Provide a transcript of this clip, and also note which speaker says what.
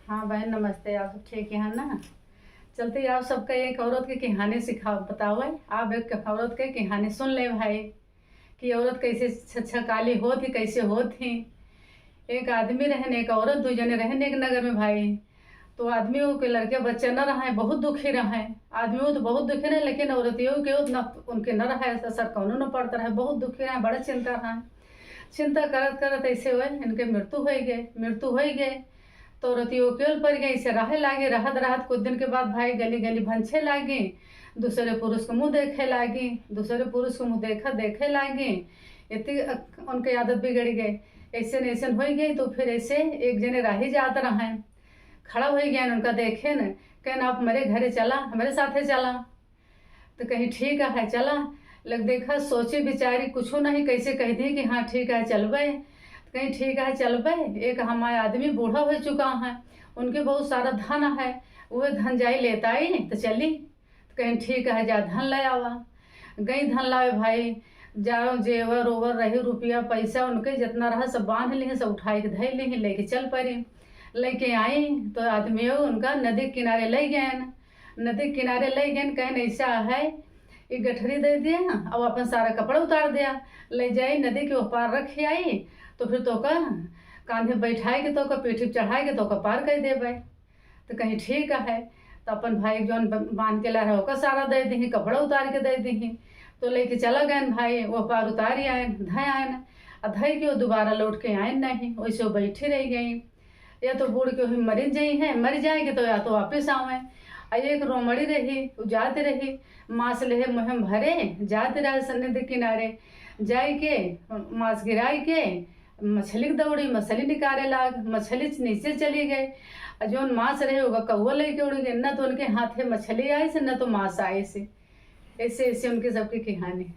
Speaker 1: हाँ बहन नमस्ते। आप सब ठीक हैं ना? चलते आप सबका एक औरत की कहानी सिखाओ बताओ भाई। आप एक औरत की कहानी सुन ले भाई कि औरत कैसे छछा काली होती कैसे होती। एक आदमी रहने एक औरत दो जने रहने एक नगर में भाई। तो आदमियों के लड़के बच्चे न रहे बहुत दुखी रहे। आदमियों तो बहुत दुखी रहे लेकिन औरतियों के न उनके न रहे असर कौनो न पड़ता रहे बहुत दुखी रहे बड़ा चिंता रहे। चिंता करत करत ऐसे हुए इनके मृत्यु हो गए। तो औरतियों केल पर गई से रहे लागे रहत रहत कुछ दिन के बाद भाई गली गली भंछे लागे। दूसरे पुरुष को मुंह देखे लागी दूसरे पुरुष को मुंह देखे लागे। इतनी उनकी आदत बिगड़ गई। ऐसे ऐसे हो गई। तो फिर ऐसे एक जने राही जात रहे खड़ा हो गया उनका देखे न कहन आप मेरे घरे चला हमारे साथे चला। तो कहीं ठीक है चला। लग देखा सोचे बिचारी कुछ नहीं कैसे कह दी कि हाँ ठीक है चलबे। कहीं ठीक है चलबे। एक हमारे आदमी बूढ़ा हो चुका है उनके बहुत सारा धन है वह धन जाई लेता ही तो चली। तो कहीं ठीक है जा धन ले आवा। गई धन लावे भाई जाओ जेवर ओवर रही रुपया पैसा उनके जितना रहा सब बांध ली सब उठाई के धै ली लेके चल पड़ी। लेके आई तो आदमी उनका नदी किनारे ले गए। नदी किनारे ले गए कहीं ऐसा है एक गठरी दे दिया अब अपन सारा कपड़ा उतार दिया ले जाई नदी के ऊपर रखी आई। तो फिर तो का कांधे बैठाए के तो का पीठी चढ़ाए के तो का पार कर दे भाई। तो कहीं ठीक है तो अपन भाई जौन बांध के ला रहा होगा सारा दे दी कपड़ा उतार के दे दी। तो लेके चला गए भाई वो पार उतार आए धय आए धय के वो दोबारा लौट के आए नहीं वैसे वो बैठी रह गई। या तो बूढ़ के मरी जाई है मर जाएगी तो या तो वापस आवे। एक रोमड़ी रही जाते रही मांस ले मुहिम भरे जाते रहे नदी किनारे जाए के मांस गिराई के मछली दौड़ी मछली निकाले लाग मछली नीचे चली गई। जो मांस रहे होगा कौवा लेके उड़ गए न तो उनके हाथ में मछली आई से न तो मांस आए से। ऐसे ऐसे उनकी सबकी कहानी।